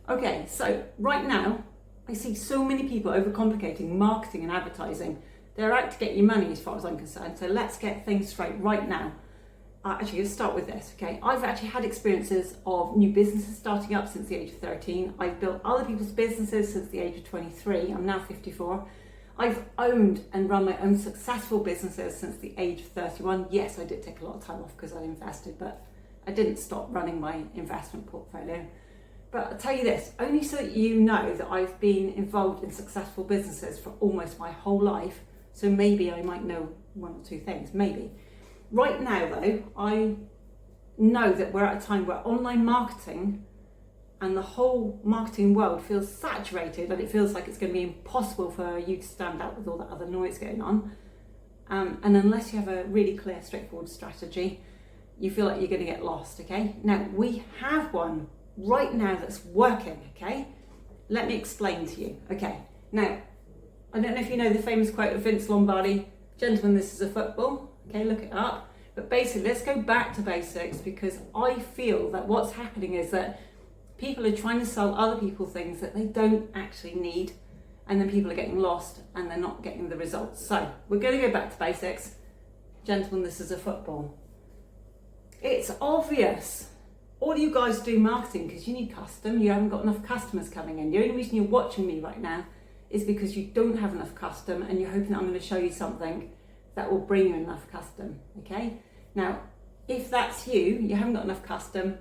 Okay, so right now, I see so many people overcomplicating marketing and advertising. They're out to get your money as far as I'm concerned, so let's get things straight right now. Actually, let's start with this, okay? I've actually had experiences of new businesses starting up since the age of 13. I've built other people's businesses since the age of 23. I'm now 54. I've owned and run my own successful businesses since the age of 31. Yes, I did take a lot of time off because I invested, but I didn't stop running my investment portfolio. But I'll tell you this, only so that you know that I've been involved in successful businesses for almost my whole life. So maybe I might know one or two things, maybe. Right now though, I know that we're at a time where online marketing and the whole marketing world feels saturated, and it feels like it's going to be impossible for you to stand out with all that other noise going on. And unless you have a really clear, straightforward strategy, you feel like you're going to get lost, okay? Now, we have one right now that's working, okay? Let me explain to you, okay? Now, I don't know if you know the famous quote of Vince Lombardi, "Gentlemen, this is a football." Okay, look it up. But basically, let's go back to basics, because I feel that what's happening is that people are trying to sell other people things that they don't actually need, and then people are getting lost and they're not getting the results. So we're going to go back to basics. Gentlemen, this is a football. It's obvious. All you guys do marketing because you need custom. You haven't got enough customers coming in. The only reason you're watching me right now is because you don't have enough custom, and you're hoping that I'm going to show you something that will bring you enough custom, okay? Now, if that's you, you haven't got enough custom,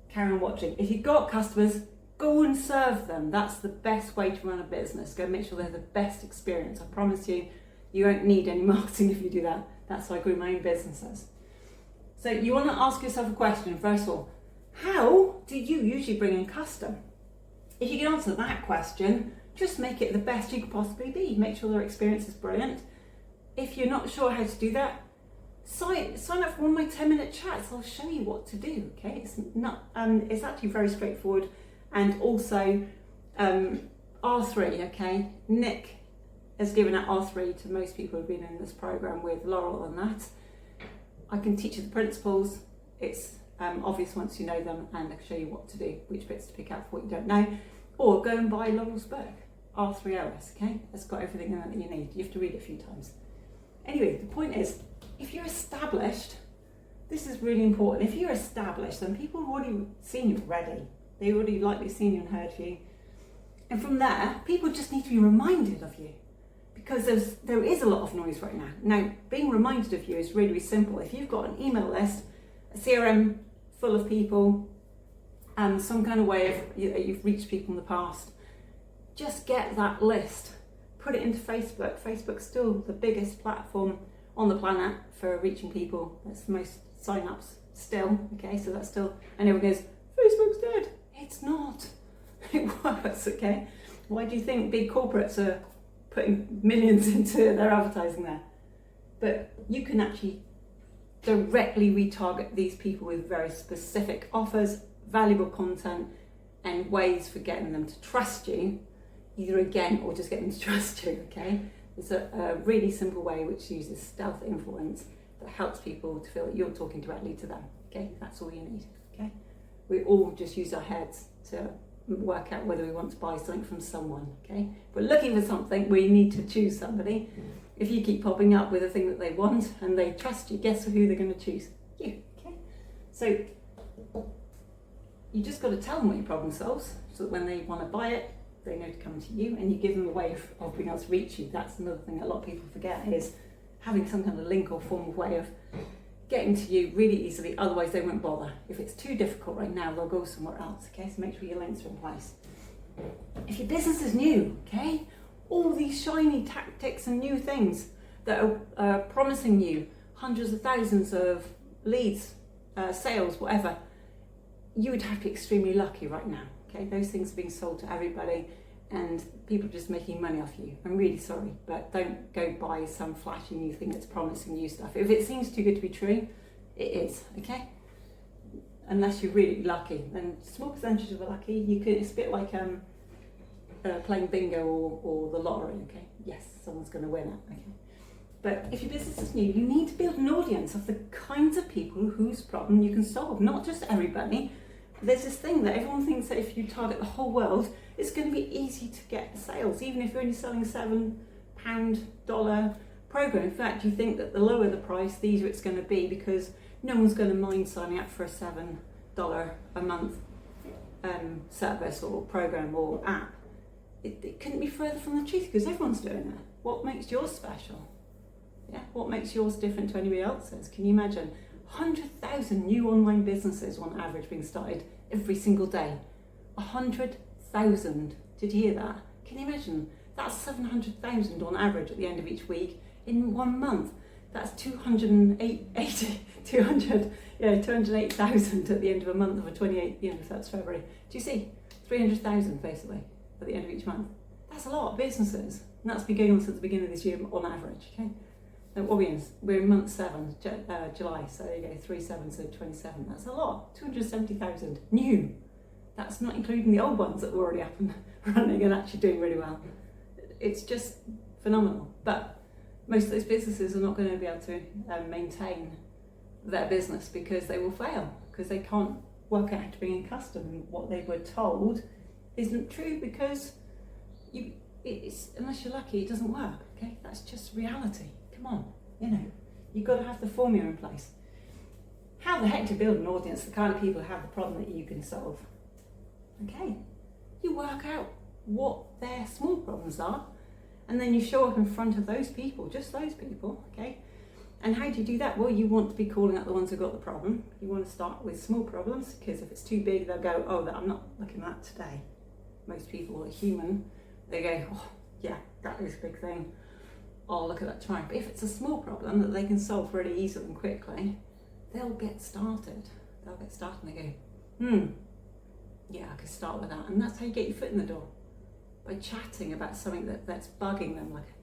carry on watching. If you've got customers, go and serve them. That's the best way to run a business. Go make sure they have the best experience. I promise you, you won't need any marketing if you do that. That's how I grew my own businesses. So you want to ask yourself a question, first of all, how do you usually bring in custom? If you can answer that question, just make it the best you could possibly be. Make sure their experience is brilliant. If you're not sure how to do that, sign up for one of my 10-minute chats. I'll show you what to do, okay? It's actually very straightforward. And also R3, okay? Nick has given out R3 to most people who've been in this program with Laurel and that. I can teach you the principles. It's obvious once you know them, and I can show you what to do, which bits to pick out for what you don't know. Or go and buy Laurel's book, R3OS, okay? It's got everything in it that you need. You have to read it a few times. Anyway, the point is, if you're established, this is really important. If you're established, then people have already seen you already. They've already likely seen you and heard you. And from there, people just need to be reminded of you, because there is a lot of noise right now. Now, being reminded of you is really, really simple. If you've got an email list, a CRM full of people, and some kind of way of you've reached people in the past, just get that list. Put it into Facebook. Facebook's still the biggest platform on the planet for reaching people. That's the most sign-ups still, okay? So that's still, and everyone goes, Facebook's dead. It's not. It works, okay? Why do you think big corporates are putting millions into their advertising there? But you can actually directly retarget these people with very specific offers, valuable content, and ways for getting them to trust you, either again or just get them to trust you, okay? It's a really simple way which uses stealth influence that helps people to feel that you're talking directly to them, okay? That's all you need, okay? We all just use our heads to work out whether we want to buy something from someone, okay? If we're looking for something, we need to choose somebody. If you keep popping up with a thing that they want and they trust you, guess who they're going to choose? You, okay? So you just got to tell them what your problem solves, so that when they want to buy it, they know to come to you, and you give them a way of being able to reach you. That's another thing a lot of people forget, is having some kind of link or form of way of getting to you really easily, otherwise they won't bother. If it's too difficult right now, they'll go somewhere else, okay? So make sure your links are in place. If your business is new, okay, all these shiny tactics and new things that are promising you hundreds of thousands of leads, sales, whatever, you would have to be extremely lucky right now, okay? Those things are being sold to everybody and people are just making money off you. I'm really sorry, but don't go buy some flashy new thing that's promising you stuff. If it seems too good to be true, it is, okay? Unless you're really lucky, then small percentage of the lucky, you can, it's a bit like playing bingo or the lottery, okay? Yes, someone's going to win it, okay? But if your business is new, you need to build an audience of the kinds of people whose problem you can solve, not just everybody. there's this thing that everyone thinks that if you target the whole world, it's going to be easy to get sales, even if you're only selling $7 program. In fact, you think that the lower the price, the easier it's going to be, because no one's going to mind signing up for a $7 a month service or program or app. It couldn't be further from the truth, because everyone's doing it. What makes yours special? Yeah, what makes yours different to anybody else's? Can you imagine 100,000 new online businesses on average being started every single day? 100,000. Did you hear that? Can you imagine? That's 700,000 on average at the end of each week in 1 month. That's 208,000 at the end of a month of a 28, so that's February. Do you see? 300,000 basically at the end of each month. That's a lot of businesses, and that's been going on since the beginning of this year on average. Okay. Now, what are we in? We're in month 7, July, so there you go, 3 7, so 27. That's a lot. 270,000 new. That's not including the old ones that were already up and running and actually doing really well. It's just phenomenal. But most of those businesses are not going to be able to maintain their business, because they will fail, because they can't work out how to bring in custom. What they were told isn't true, because unless you're lucky, it doesn't work. Okay, that's just reality. Come on, you've got to have the formula in place. How the heck to build an audience, the kind of people who have the problem that you can solve? Okay, you work out what their small problems are, and then you show up in front of those people, just those people, okay? And how do you do that? Well, you want to be calling out the ones who've got the problem. You want to start with small problems, because if it's too big, they'll go, oh, I'm not looking at that today. Most people are human. They go, oh, yeah, that is a big thing. I'll look at that tomorrow. But if it's a small problem that they can solve really easily and quickly, they'll get started. They'll get started and they go, yeah, I could start with that. And that's how you get your foot in the door. By chatting about something that's bugging them, like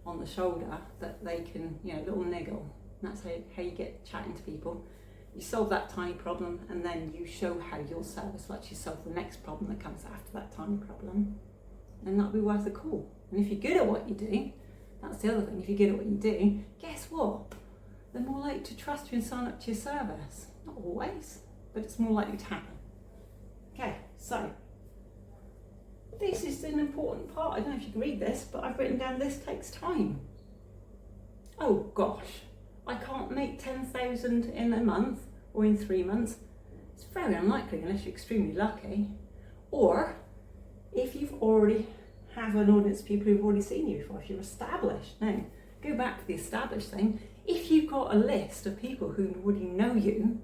on the shoulder, that they can, a little niggle. And that's how you get chatting to people. You solve that tiny problem, and then you show how your service will actually solve the next problem that comes after that tiny problem. And that'll be worth a call. And if you're good at what you do, that's the other thing, if you're good at what you do, guess what? They're more likely to trust you and sign up to your service. Not always, but it's more likely to happen. Okay, so this is an important part. I don't know if you can read this, but I've written down this takes time. Oh gosh, I can't make 10,000 in a month or in 3 months. It's very unlikely unless you're extremely lucky. Or if you've already have an audience of people who've already seen you before, if you're established. Now, go back to the established thing. If you've got a list of people who already know you,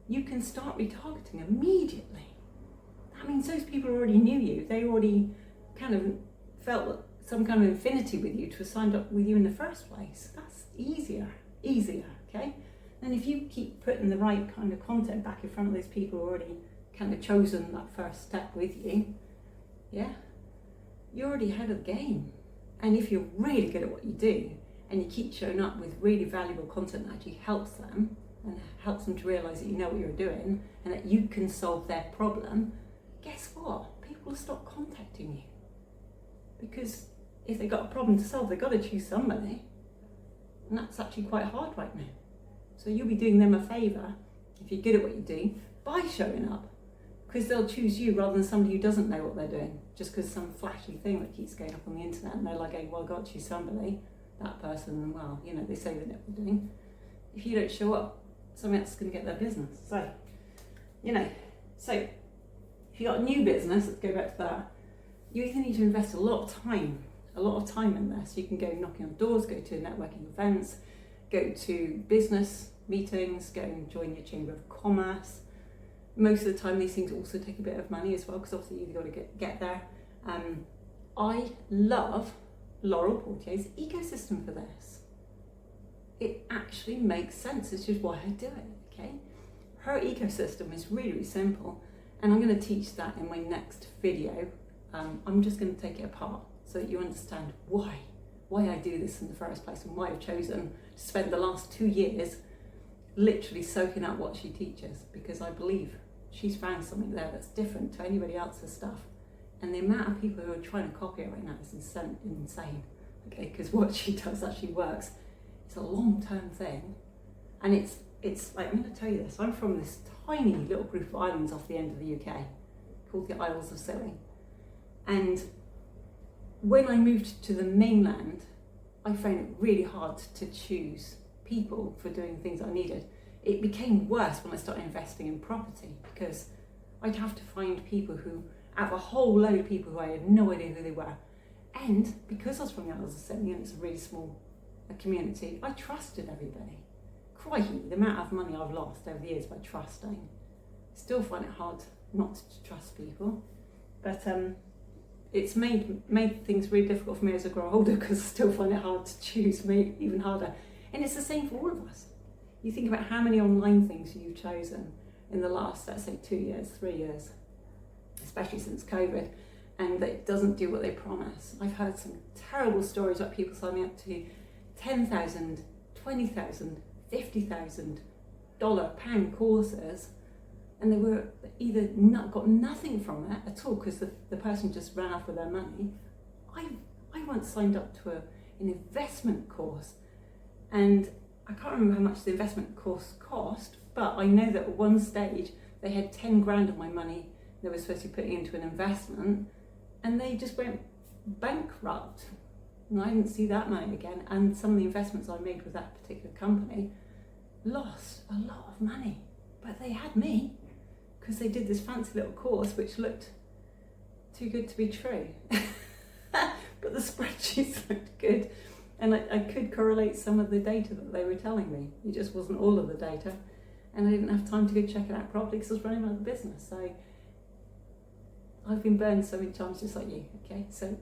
you can start retargeting immediately. That means those people already knew you. They already kind of felt some kind of affinity with you to have signed up with you in the first place. That's easier, okay? And if you keep putting the right kind of content back in front of those people who already kind of chosen that first step with you, yeah, you're already ahead of the game. And if you're really good at what you do, and you keep showing up with really valuable content that actually helps them, and helps them to realise that you know what you're doing, and that you can solve their problem, guess what? People will stop contacting you. Because if they've got a problem to solve, they've got to choose somebody. And that's actually quite hard right now. So you'll be doing them a favour, if you're good at what you do, by showing up. Because they'll choose you rather than somebody who doesn't know what they're doing, just because some flashy thing that keeps going up on the internet, and they're like, well, I've got to choose somebody, that person, and well, they say they know what they're doing. If you don't show up, someone else is going to get their business. So, so if you've got a new business, let's go back to that, you either need to invest a lot of time in there. So you can go knocking on doors, go to networking events, go to business meetings, go and join your Chamber of Commerce. Most of the time these things also take a bit of money as well, because obviously you've got to get there. I love Laurel Portier's ecosystem for this. It actually makes sense, it's just why I do it, okay? Her ecosystem is really, really simple, and I'm going to teach that in my next video. I'm just going to take it apart so that you understand why I do this in the first place, and why I've chosen to spend the last 2 years literally soaking up what she teaches, because I believe she's found something there that's different to anybody else's stuff. And the amount of people who are trying to copy it right now is insane, okay? Because what she does actually works. It's a long-term thing, and it's it's like, I'm going to tell you this, I'm from this tiny little group of islands off the end of the UK called the Isles of Scilly. And when I moved to the mainland, I found it really hard to choose people for doing things I needed. It became worse when I started investing in property, because I'd have to find people who, out of a whole load of people who I had no idea who they were. And because I was from the Isles of Scilly and it's a really small community, I trusted everybody. Crikey, the amount of money I've lost over the years by trusting. Still find it hard not to trust people. But it's made things really difficult for me as I grow older, because I still find it hard to choose, made even harder. And it's the same for all of us. You think about how many online things you've chosen in the last, let's say, 2 years, 3 years, especially since COVID, and it doesn't do what they promise. I've heard some terrible stories about people signing up to $10,000, $20,000, $50,000 pound courses, and they were either got nothing from it at all because the person just ran off with their money. I once signed up to an investment course, and I can't remember how much the investment course cost, but I know that at one stage they had 10 grand of my money they were supposed to be putting into an investment, and they just went bankrupt. And I didn't see that money again. And some of the investments I made with that particular company lost a lot of money. But they had me, because they did this fancy little course which looked too good to be true. But the spreadsheets looked good. And I could correlate some of the data that they were telling me. It just wasn't all of the data. And I didn't have time to go check it out properly because I was running out of the business. So I've been burned so many times just like you, okay? So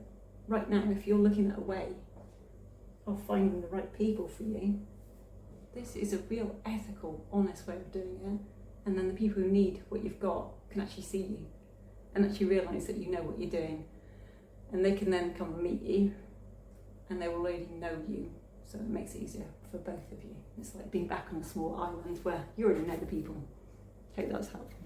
right now, if you're looking at a way of finding the right people for you, this is a real ethical, honest way of doing it. And then the people who need what you've got can actually see you and actually realise that you know what you're doing. And they can then come and meet you, and they will already know you. So it makes it easier for both of you. It's like being back on a small island where you already know the people. Hope that's helpful.